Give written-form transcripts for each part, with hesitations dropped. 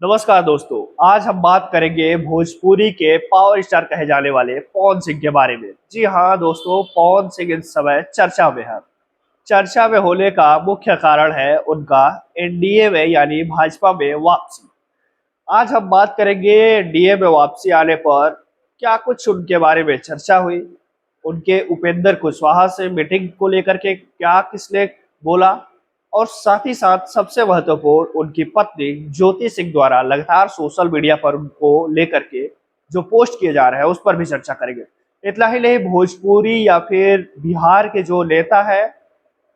नमस्कार दोस्तों। आज हम बात करेंगे भोजपुरी के पावर स्टार कहे जाने वाले पवन सिंह के बारे में। जी हाँ दोस्तों, पवन सिंह इस समय चर्चा में है। चर्चा में होने का मुख्य कारण है उनका एनडीए में यानी भाजपा में वापसी। आज हम बात करेंगे एनडीए में वापसी आने पर क्या कुछ उनके बारे में चर्चा हुई, उनके उपेंद्र कुशवाहा से मीटिंग को लेकर के क्या किसने बोला, और साथ ही साथ सबसे महत्वपूर्ण उनकी पत्नी ज्योति सिंह द्वारा लगातार सोशल मीडिया पर उनको लेकर के जो पोस्ट किए जा रहे हैं उस पर भी चर्चा करेंगे। इतना ही नहीं, भोजपुरी या फिर बिहार के जो नेता है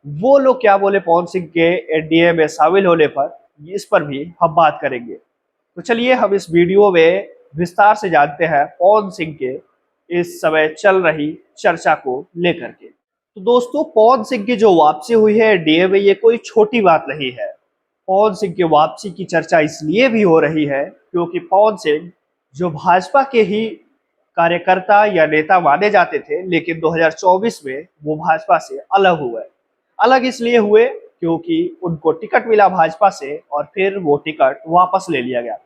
वो लोग क्या बोले पवन सिंह के एनडीए में शामिल होने पर, इस पर भी हम बात करेंगे। तो चलिए हम इस वीडियो में विस्तार से जानते हैं पवन सिंह के इस समय चल रही चर्चा को लेकर के। तो दोस्तों, पवन सिंह की जो वापसी हुई है एनडीए में, ये कोई छोटी बात नहीं है। पवन सिंह की वापसी की चर्चा इसलिए भी हो रही है क्योंकि पवन सिंह जो भाजपा के ही कार्यकर्ता या नेता माने जाते थे, लेकिन 2024 में वो भाजपा से अलग हुए। अलग इसलिए हुए क्योंकि उनको टिकट मिला भाजपा से और फिर वो टिकट वापस ले लिया गया।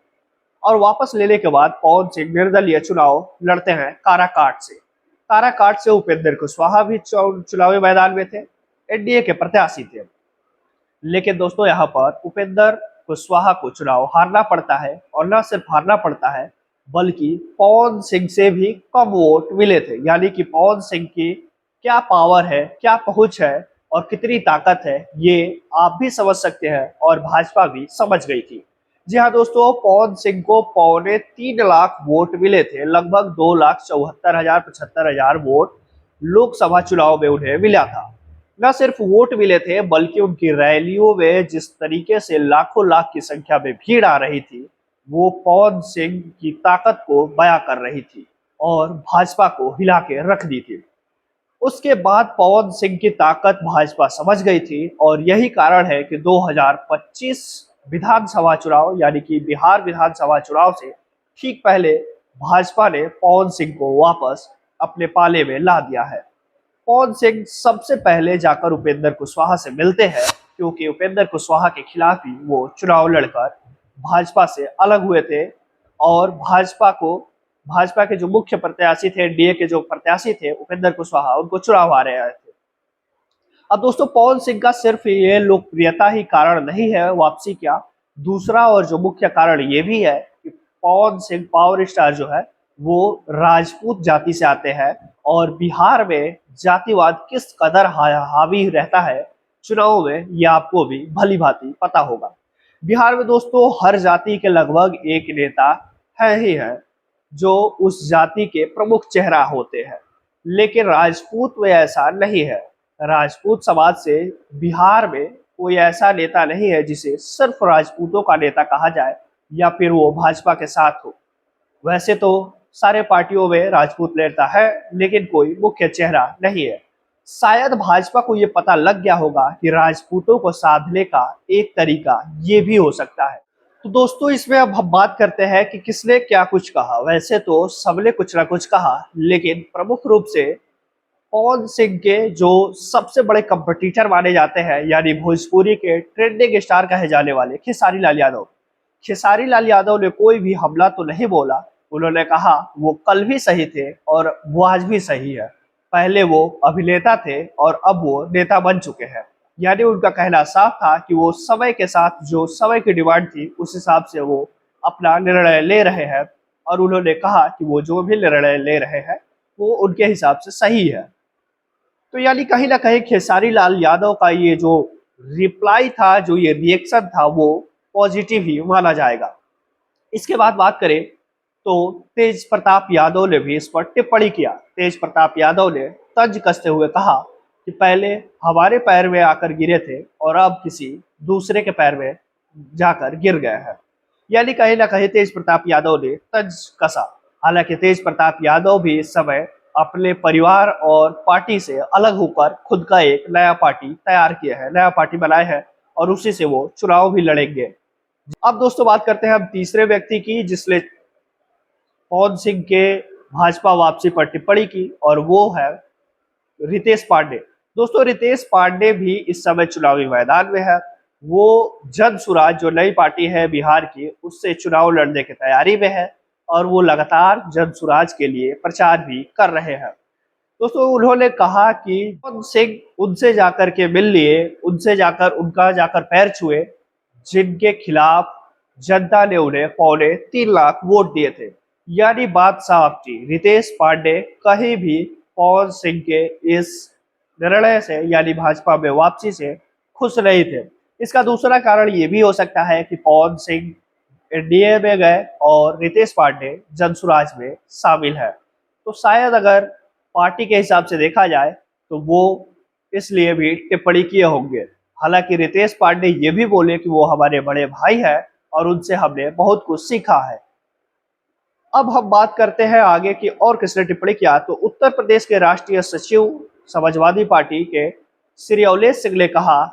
और वापस लेने के बाद पवन सिंह निर्दलीय चुनाव लड़ते हैं काराकाट से। काराकाट से उपेंद्र कुशवाहा भी चुनावी मैदान में थे, एनडीए के प्रत्याशी थे। लेकिन दोस्तों, यहाँ पर उपेंद्र कुशवाहा को चुनाव हारना पड़ता है, और न सिर्फ हारना पड़ता है बल्कि पवन सिंह से भी कम वोट मिले थे। यानी कि पवन सिंह की क्या पावर है, क्या पहुंच है और कितनी ताकत है, ये आप भी समझ सकते हैं और भाजपा भी समझ गई थी। जी हाँ दोस्तों, पवन सिंह को 3.25 लाख वोट मिले थे। लगभग 2,74,000 75,000 वोट लोकसभा चुनाव में उन्हें मिला था। न सिर्फ वोट मिले थे बल्कि उनकी रैलियों में जिस तरीके से लाखों लाख की संख्या में भीड़ आ रही थी, वो पवन सिंह की ताकत को बयां कर रही थी और भाजपा को हिला के रख दी थी। उसके बाद पवन सिंह की ताकत भाजपा समझ गई थी, और यही कारण है कि 2025 विधानसभा चुनाव यानी कि बिहार विधानसभा चुनाव से ठीक पहले भाजपा ने पवन सिंह को वापस अपने पाले में ला दिया है। पवन सिंह सबसे पहले जाकर उपेंद्र कुशवाहा से मिलते हैं क्योंकि उपेंद्र कुशवाहा के खिलाफ ही वो चुनाव लड़कर भाजपा से अलग हुए थे, और भाजपा के जो मुख्य प्रत्याशी थे, एनडीए के जो प्रत्याशी थे उपेंद्र कुशवाहा, उनको चुनाव हारे आए थे। अब दोस्तों, पवन सिंह का सिर्फ ये लोकप्रियता ही कारण नहीं है वापसी का, दूसरा और जो मुख्य कारण ये भी है कि पवन सिंह पावर स्टार जो है वो राजपूत जाति से आते हैं, और बिहार में जातिवाद किस कदर हावी रहता है चुनावों में, ये आपको भी भली भांति पता होगा। बिहार में दोस्तों हर जाति के लगभग एक नेता है ही है जो उस जाति के प्रमुख चेहरा होते हैं, लेकिन राजपूत में ऐसा नहीं है। राजपूत समाज से बिहार में कोई ऐसा नेता नहीं है जिसे सिर्फ राजपूतों का नेता कहा जाए या फिर वो भाजपा के साथ हो। वैसे तो सारे पार्टियों में राजपूत नेता है, लेकिन कोई मुख्य चेहरा नहीं है। शायद भाजपा को ये पता लग गया होगा कि राजपूतों को साधने का एक तरीका ये भी हो सकता है। तो दोस्तों, इसमें अब हम बात करते हैं कि किसने क्या कुछ कहा। वैसे तो सबने कुछ ना कुछ कहा, लेकिन प्रमुख रूप से पवन सिंह के जो सबसे बड़े कंपटीटर माने जाते हैं, यानी भोजपुरी के ट्रेंडिंग स्टार कहे जाने वाले खेसारी लाल यादव। खेसारी लाल यादव ने कोई भी हमला तो नहीं बोला। उन्होंने कहा वो कल भी सही थे और वो आज भी सही है। पहले वो अभिनेता थे और अब वो नेता बन चुके हैं। यानी उनका कहना साफ था कि वो समय के साथ जो समय की डिमांड थी उस हिसाब से वो अपना निर्णय ले रहे हैं, और उन्होंने कहा कि वो जो भी निर्णय ले रहे हैं वो उनके हिसाब से सही है। तो यानी कहीं ना कहीं खेसारी लाल यादव का ये जो रिप्लाई था, जो ये रिएक्शन था, वो पॉजिटिव ही माना जाएगा। इसके बाद बात करें तो तेज प्रताप यादव ने भी इस पर टिप्पणी किया। तेज प्रताप यादव ने तंज कसते हुए कहा कि पहले हमारे पैर में आकर गिरे थे और अब किसी दूसरे के पैर में जाकर गिर गए हैं। यानी कहीं ना कहीं तेज प्रताप यादव ने तंज कसा। हालांकि तेज प्रताप यादव भी इस समय अपने परिवार और पार्टी से अलग होकर खुद का एक नया पार्टी तैयार किया है, नया पार्टी बनाए है, और उसी से वो चुनाव भी लड़ेंगे। अब दोस्तों बात करते हैं हम तीसरे व्यक्ति की जिसने पवन सिंह के भाजपा वापसी पर टिप्पणी की, और वो है रितेश पांडे। दोस्तों, रितेश पांडे भी इस समय चुनावी मैदान में है। वो जन स्वराज जो नई पार्टी है बिहार की, उससे चुनाव लड़ने की तैयारी में है और वो लगातार जन स्वराज के लिए प्रचार भी कर रहे हैं। दोस्तों उन्होंने कहा कि पवन सिंह उनसे जाकर के मिल लिए, उनसे जाकर उनका जाकर पैर छुए, जिनके खिलाफ जनता ने उन्हें 3.25 लाख वोट दिए थे। यानी बात साफ थी, रितेश पांडे कहीं भी पवन सिंह के इस निर्णय से यानी भाजपा में वापसी से खुश नहीं थे। इसका दूसरा कारण ये भी हो सकता है कि पवन सिंह एनडीए में गए और रितेश पांडे जनसुराज में शामिल है। तो शायद अगर पार्टी के हिसाब से देखा जाए तो वो इसलिए भी टिप्पणी किए होंगे। हालांकि रितेश पांडे ये भी बोले कि वो हमारे बड़े भाई हैं और उनसे हमने बहुत कुछ सीखा है। अब हम बात करते हैं आगे की और किसने टिप्पणी किया, तो उत्तर प्रदेश के राष्ट्रीय सचिव समाजवादी पार्टी के श्री अवलेश सिंह ने कहा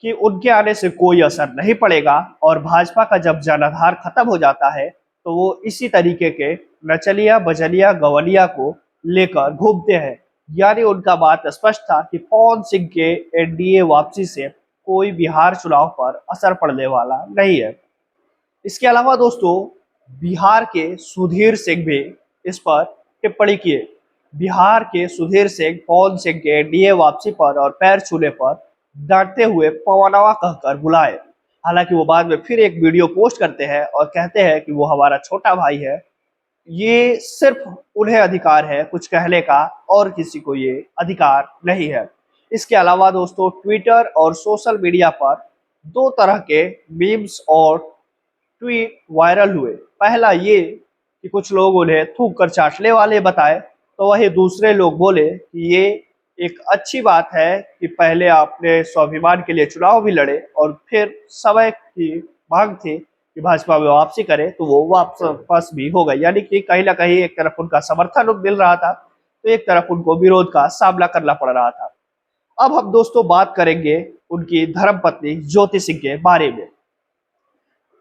कि उनके आने से कोई असर नहीं पड़ेगा और भाजपा का जब जनाधार खत्म हो जाता है तो वो इसी तरीके के नचलिया बजलिया गवलिया को लेकर घूमते हैं। यानी उनका बात स्पष्ट था कि पवन सिंह के एनडीए वापसी से कोई बिहार चुनाव पर असर पड़ने वाला नहीं है। इसके अलावा दोस्तों बिहार के सुधीर सिंह भी इस पर टिप्पणी किए। बिहार के सुधीर सिंह पवन सिंह के एनडीए वापसी पर और पैर छूने पर डांटते हुए पवनवा कहकर बुलाए। हालांकि वो बाद में फिर एक वीडियो पोस्ट करते हैं और कहते हैं कि वो हमारा छोटा भाई है। ये सिर्फ उन्हें अधिकार है कुछ कहने का और किसी को ये अधिकार नहीं है। इसके अलावा दोस्तों ट्विटर और सोशल मीडिया पर दो तरह के मीम्स और ट्वीट वायरल हुए। पहला ये कि कुछ लोग उन्हें थूक कर चाटने वाले बताए, तो वही दूसरे लोग बोले कि ये एक अच्छी बात है कि पहले आपने स्वाभिमान के लिए चुनाव भी लड़े और फिर समय की मांग थी कि भाजपा में वापसी करे तो वो वापस भी हो गई। यानी कि कहीं ना कहीं एक तरफ उनका समर्थन मिल रहा था तो एक तरफ उनको विरोध का सामना करना पड़ रहा था। अब हम दोस्तों बात करेंगे उनकी धर्मपत्नी ज्योति सिंह के बारे में।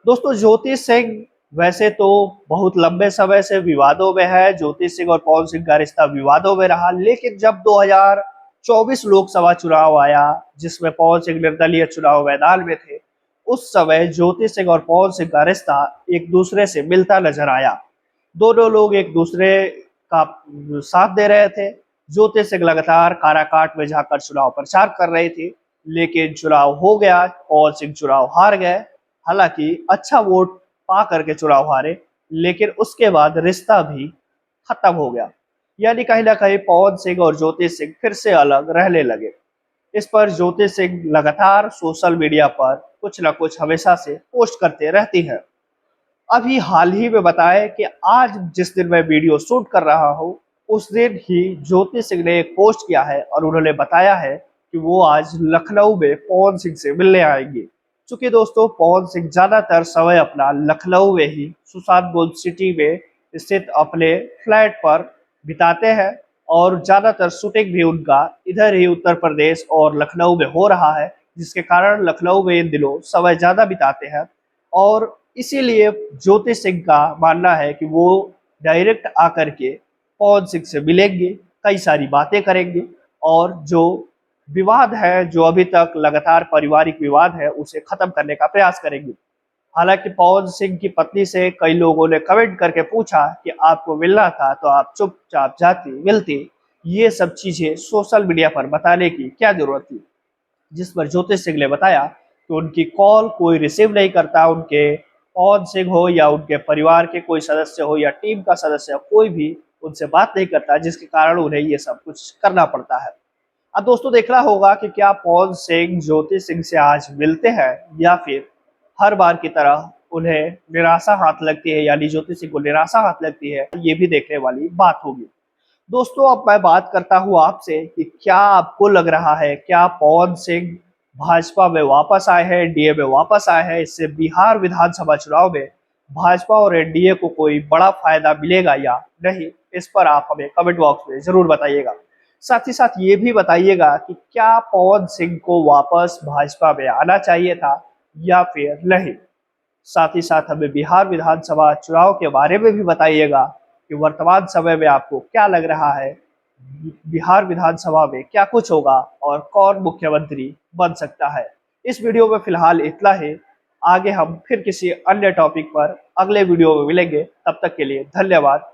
दोस्तों ज्योति सिंह वैसे तो बहुत लंबे समय से विवादों में है। ज्योति सिंह और पवन सिंह का रिश्ता विवादों में रहा, लेकिन जब 2024 लोकसभा चुनाव आया जिसमें पवन सिंह निर्दलीय चुनाव मैदान में थे, उस समय ज्योति सिंह और पवन सिंह का रिश्ता एक दूसरे से मिलता नजर आया। दोनों लोग एक दूसरे का साथ दे रहे थे। ज्योति सिंह लगातार काराकाट में जाकर चुनाव प्रचार कर रही थी, लेकिन चुनाव हो गया, पवन सिंह चुनाव हार गए। हालांकि अच्छा वोट पा करके चुनाव हारे, लेकिन उसके बाद रिश्ता भी खत्म हो गया। यानी कहीं ना कहीं पवन सिंह और ज्योति सिंह फिर से अलग रहने लगे। इस पर ज्योति सिंह लगातार सोशल मीडिया पर कुछ ना कुछ हमेशा से पोस्ट करते रहती है। अभी हाल ही में बताएं कि आज जिस दिन मैं वीडियो शूट कर रहा हूँ उस दिन ही ज्योति सिंह ने एक पोस्ट किया है और उन्होंने बताया है कि वो आज लखनऊ में पवन सिंह से मिलने आएंगे। चूंकि दोस्तों पवन सिंह ज्यादातर समय अपना लखनऊ में ही सुशांत गोल्ड सिटी में स्थित अपने फ्लैट पर बिताते हैं और ज्यादातर शूटिंग भी उनका इधर ही उत्तर प्रदेश और लखनऊ में हो रहा है, जिसके कारण लखनऊ में इन दिनों समय ज्यादा बिताते हैं। और इसीलिए ज्योति सिंह का मानना है कि वो डायरेक्ट आकर के पवन सिंह से मिलेंगे, कई सारी बातें करेंगे और जो विवाद है, जो अभी तक लगातार पारिवारिक विवाद है, उसे खत्म करने का प्रयास करेंगे। हालांकि पवन सिंह की पत्नी से कई लोगों ने कमेंट करके पूछा कि आपको मिलना था तो आप चुपचाप जाती मिलती, ये सब चीजें सोशल मीडिया पर बताने की क्या जरूरत थी। जिस पर ज्योति सिंह ने बताया कि उनकी कॉल कोई रिसीव नहीं करता, उनके पवन सिंह हो या उनके परिवार के कोई सदस्य हो या टीम का सदस्य हो, कोई भी उनसे बात नहीं करता, जिसके कारण उन्हें ये सब कुछ करना पड़ता है। अब दोस्तों देखना होगा कि क्या पवन सिंह ज्योति सिंह से आज मिलते हैं या फिर हर बार की तरह उन्हें निराशा हाथ लगती है, यानी ज्योति सिंह को निराशा हाथ लगती है, ये भी देखने वाली बात होगी। दोस्तों अब मैं बात करता हूँ आपसे कि क्या आपको लग रहा है क्या पवन सिंह भाजपा में वापस आए हैं, एनडीए में वापस आए हैं, इससे बिहार विधानसभा चुनाव में भाजपा और एनडीए को कोई बड़ा फायदा मिलेगा या नहीं? इस पर आप हमें कमेंट बॉक्स में जरूर बताइएगा। साथ ही साथ ये भी बताइएगा कि क्या पवन सिंह को वापस भाजपा में आना चाहिए था या फिर नहीं। साथ ही साथ हमें बिहार विधानसभा चुनाव के बारे में भी बताइएगा कि वर्तमान समय में आपको क्या लग रहा है, बिहार विधानसभा में क्या कुछ होगा और कौन मुख्यमंत्री बन सकता है। इस वीडियो में फिलहाल इतना ही। आगे हम फिर किसी अन्य टॉपिक पर अगले वीडियो में मिलेंगे। तब तक के लिए धन्यवाद।